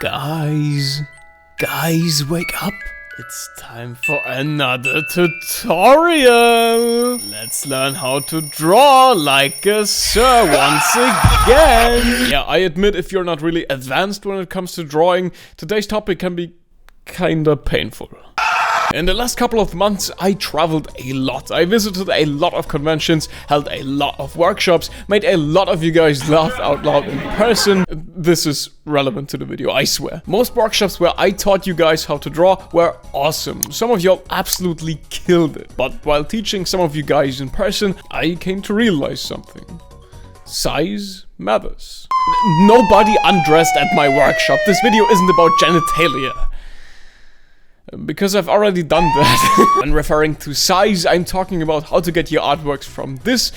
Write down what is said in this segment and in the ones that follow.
Guys, wake up. It's time for another tutorial. Let's learn how to draw like a sir once again. Yeah, I admit if you're not really advanced when it comes to drawing, today's topic can be kinda painful. In the last couple of months, I traveled a lot. I visited a lot of conventions, held a lot of workshops, made a lot of you guys laugh out loud in person. This is relevant to the video, I swear. Most workshops where I taught you guys how to draw were awesome. Some of y'all absolutely killed it. But while teaching some of you guys in person, I came to realize something. Size matters. Nobody undressed at my workshop. This video isn't about genitalia. Because I've already done that. When referring to size, I'm talking about how to get your artworks from this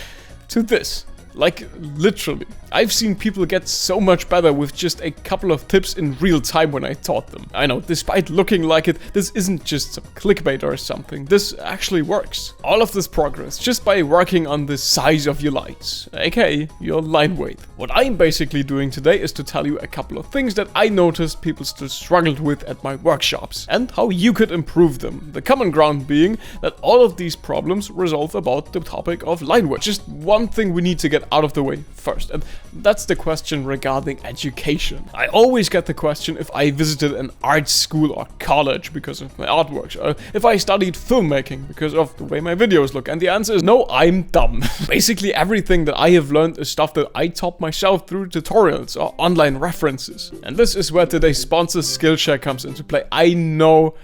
to this. Like, literally. I've seen people get so much better with just a couple of tips in real time when I taught them. I know, despite looking like it, this isn't just some clickbait or something. This actually works. All of this progress just by working on the size of your lines, aka your line weight. What I'm basically doing today is to tell you a couple of things that I noticed people still struggled with at my workshops and how you could improve them. The common ground being that all of these problems resolve about the topic of line weight. Just one thing we need to get out of the way first, and that's the question regarding education. I always get the question if I visited an art school or college because of my artworks, or if I studied filmmaking because of the way my videos look, and the answer is no, I'm dumb. Basically everything that I have learned is stuff that I taught myself through tutorials or online references. And this is where today's sponsor Skillshare comes into play. I know,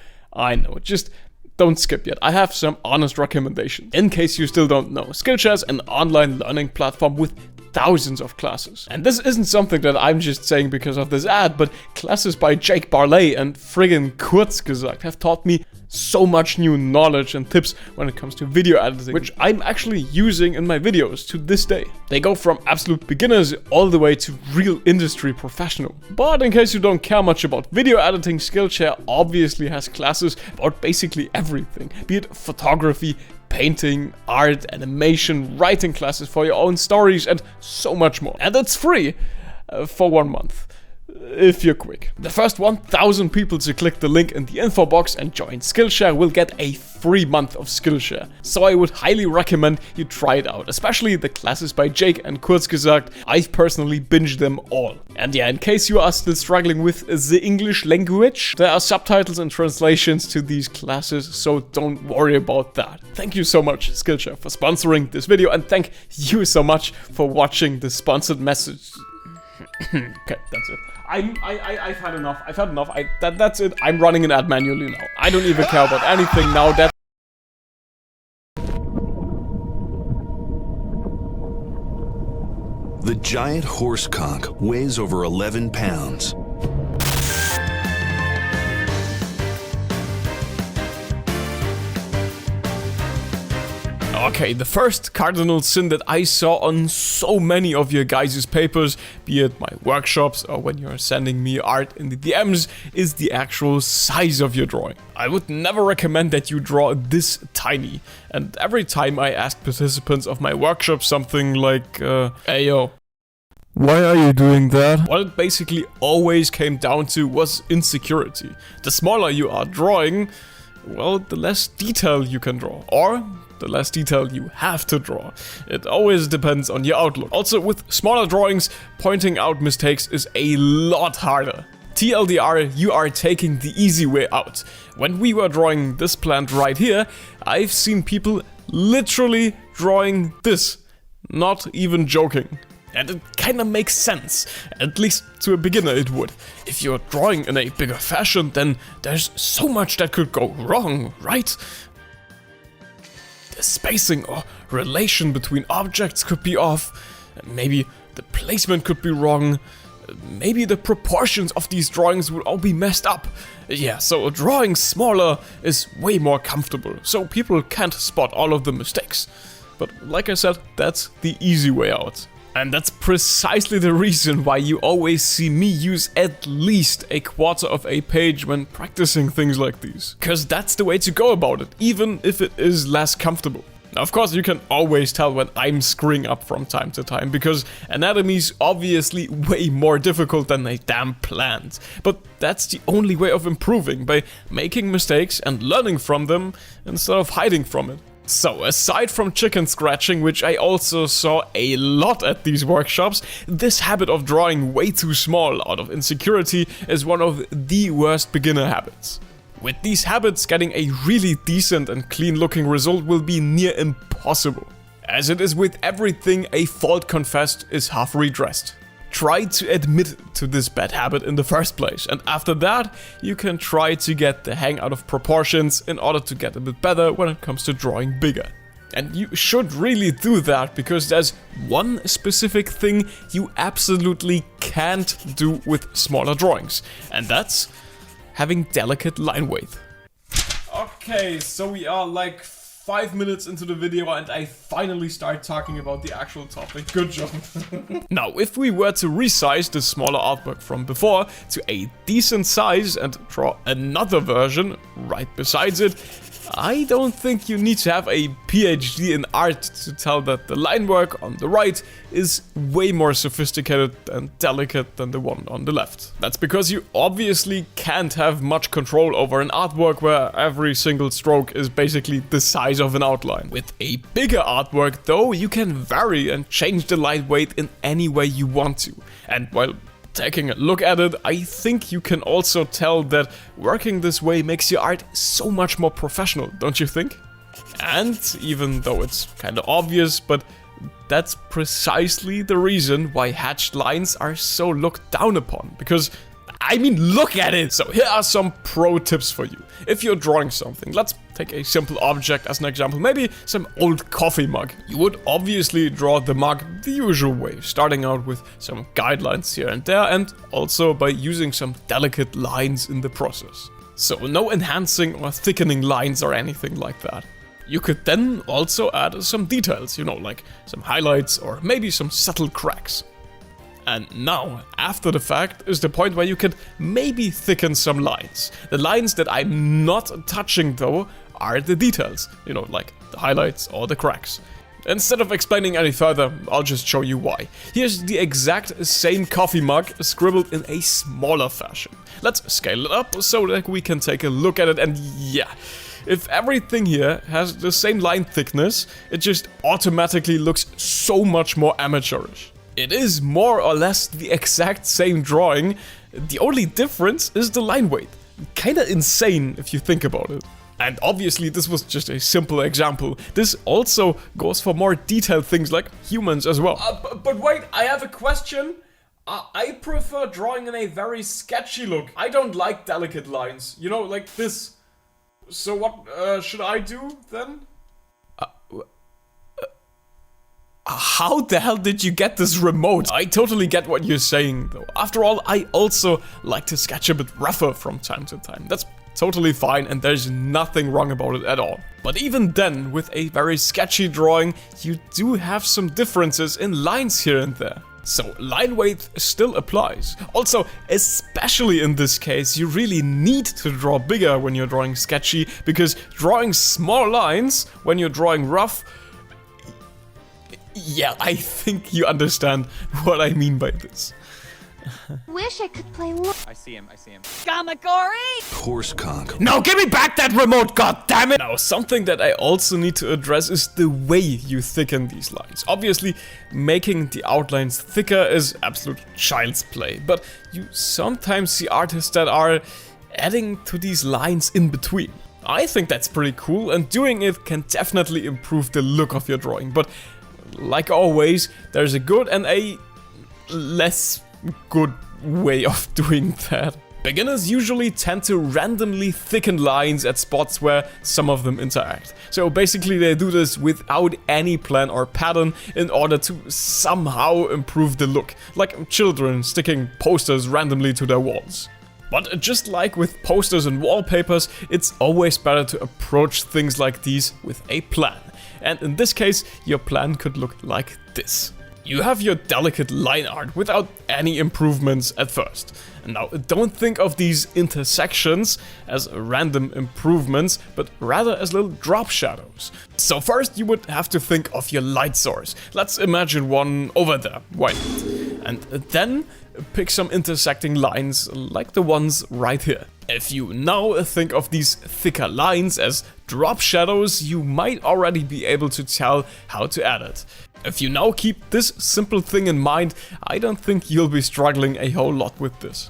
just don't skip yet. I have some honest recommendations. In case you still don't know, Skillshare is an online learning platform with thousands of classes. And this isn't something that I'm just saying because of this ad, but classes by Jake Barley and friggin' Kurzgesagt have taught me so much new knowledge and tips when it comes to video editing, which I'm actually using in my videos to this day. They go from absolute beginners all the way to real industry professional. But in case you don't care much about video editing, Skillshare obviously has classes about basically everything, be it photography, painting, art, animation, writing classes for your own stories, and so much more. And it's free for 1 month. If you're quick. The first 1,000 people to click the link in the info box and join Skillshare will get a free month of Skillshare. So I would highly recommend you try it out, especially the classes by Jake and Kurzgesagt. I've personally binged them all. And yeah, in case you are still struggling with the English language, there are subtitles and translations to these classes, so don't worry about that. Thank you so much, Skillshare, for sponsoring this video, and thank you so much for watching the sponsored message. Okay, that's it. I've had enough. That's it. I'm running an ad manually now. I don't even care about anything now. The giant horse conch weighs over 11 pounds. Okay, the first cardinal sin that I saw on so many of your guys' papers, be it my workshops or when you're sending me art in the DMs, is the actual size of your drawing. I would never recommend that you draw this tiny. And every time I asked participants of my workshop something like, hey yo, why are you doing that? What it basically always came down to was insecurity. The smaller you are drawing, well, the less detail you can draw. Or the less detail you have to draw. It always depends on your outlook. Also, with smaller drawings, pointing out mistakes is a lot harder. TLDR, you are taking the easy way out. When we were drawing this plant right here, I've seen people literally drawing this. Not even joking. And it kinda makes sense, at least to a beginner it would. If you're drawing in a bigger fashion, then there's so much that could go wrong, right? The spacing or relation between objects could be off, maybe the placement could be wrong, maybe the proportions of these drawings would all be messed up. Yeah, so drawing smaller is way more comfortable, so people can't spot all of the mistakes. But like I said, that's the easy way out. And that's precisely the reason why you always see me use at least a quarter of a page when practicing things like these. Cause that's the way to go about it, even if it is less comfortable. Now, of course, you can always tell when I'm screwing up from time to time, because anatomy's obviously way more difficult than a damn plant. But that's the only way of improving, by making mistakes and learning from them instead of hiding from it. So, aside from chicken scratching, which I also saw a lot at these workshops, this habit of drawing way too small out of insecurity is one of the worst beginner habits. With these habits, getting a really decent and clean looking result will be near impossible. As it is with everything, a fault confessed is half redressed. Try to admit to this bad habit in the first place, and after that, you can try to get the hang out of proportions in order to get a bit better when it comes to drawing bigger. And you should really do that, because there's one specific thing you absolutely can't do with smaller drawings, and that's having delicate line weight. Okay, so we are like 5 minutes into the video and I finally start talking about the actual topic. Good job. Now, if we were to resize the smaller artwork from before to a decent size and draw another version right besides it, I don't think you need to have a PhD in art to tell that the line work on the right is way more sophisticated and delicate than the one on the left. That's because you obviously can't have much control over an artwork where every single stroke is basically the size of an outline. With a bigger artwork though, you can vary and change the line weight in any way you want to. And while taking a look at it, I think you can also tell that working this way makes your art so much more professional, don't you think? And even though it's kinda obvious, but that's precisely the reason why hatched lines are so looked down upon, because I mean, look at it! So here are some pro tips for you. If you're drawing something, let's take a simple object as an example, maybe some old coffee mug. You would obviously draw the mug the usual way, starting out with some guidelines here and there, and also by using some delicate lines in the process. So no enhancing or thickening lines or anything like that. You could then also add some details, you know, like some highlights or maybe some subtle cracks. And now, after the fact, is the point where you can maybe thicken some lines. The lines that I'm not touching though are the details, you know, like the highlights or the cracks. Instead of explaining any further, I'll just show you why. Here's the exact same coffee mug scribbled in a smaller fashion. Let's scale it up so that we can take a look at it, and yeah, if everything here has the same line thickness, it just automatically looks so much more amateurish. It is more or less the exact same drawing, the only difference is the line weight. Kinda insane if you think about it. And obviously this was just a simple example. This also goes for more detailed things like humans as well. But wait, I have a question. I prefer drawing in a very sketchy look. I don't like delicate lines, you know, like this. So what should I do then? How the hell did you get this remote? I totally get what you're saying though. After all, I also like to sketch a bit rougher from time to time. That's totally fine and there's nothing wrong about it at all. But even then, with a very sketchy drawing, you do have some differences in lines here and there. So line weight still applies. Also, especially in this case, you really need to draw bigger when you're drawing sketchy, because drawing small lines when you're drawing rough, yeah, I think you understand what I mean by this. Wish I could play. I see him. Gamagori! Horse conk. No, give me back that remote, goddammit! Now, something that I also need to address is the way you thicken these lines. Obviously, making the outlines thicker is absolute child's play, but you sometimes see artists that are adding to these lines in between. I think that's pretty cool, and doing it can definitely improve the look of your drawing, but like always, there's a good and a less good way of doing that. Beginners usually tend to randomly thicken lines at spots where some of them interact. So basically they do this without any plan or pattern in order to somehow improve the look, like children sticking posters randomly to their walls. But just like with posters and wallpapers, it's always better to approach things like these with a plan. And in this case, your plan could look like this. You have your delicate line art without any improvements at first. And now don't think of these intersections as random improvements, but rather as little drop shadows. So first you would have to think of your light source. Let's imagine one over there, why not? And then pick some intersecting lines like the ones right here. If you now think of these thicker lines as drop shadows, you might already be able to tell how to add it. If you now keep this simple thing in mind, I don't think you'll be struggling a whole lot with this.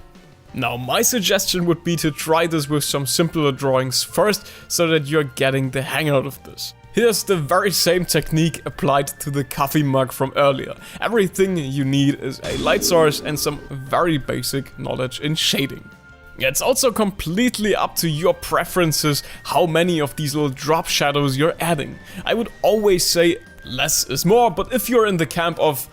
Now my suggestion would be to try this with some simpler drawings first, so that you're getting the hang out of this. Here's the very same technique applied to the coffee mug from earlier. Everything you need is a light source and some very basic knowledge in shading. It's also completely up to your preferences how many of these little drop shadows you're adding. I would always say less is more, but if you're in the camp of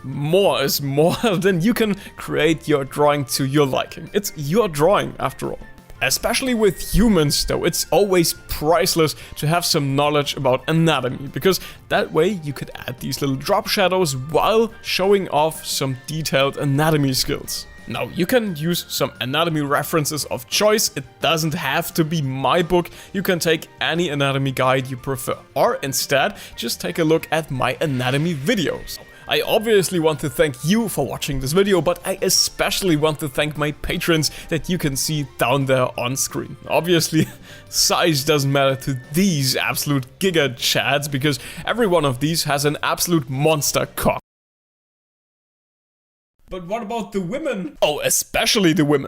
more is more, then you can create your drawing to your liking. It's your drawing after all. Especially with humans though, it's always priceless to have some knowledge about anatomy, because that way you could add these little drop shadows while showing off some detailed anatomy skills. Now, you can use some anatomy references of choice. It doesn't have to be my book. You can take any anatomy guide you prefer. Or instead, just take a look at my anatomy videos. I obviously want to thank you for watching this video, but I especially want to thank my patrons that you can see down there on screen. Obviously, size doesn't matter to these absolute giga chads, because every one of these has an absolute monster cock. But what about the women? Oh, especially the women.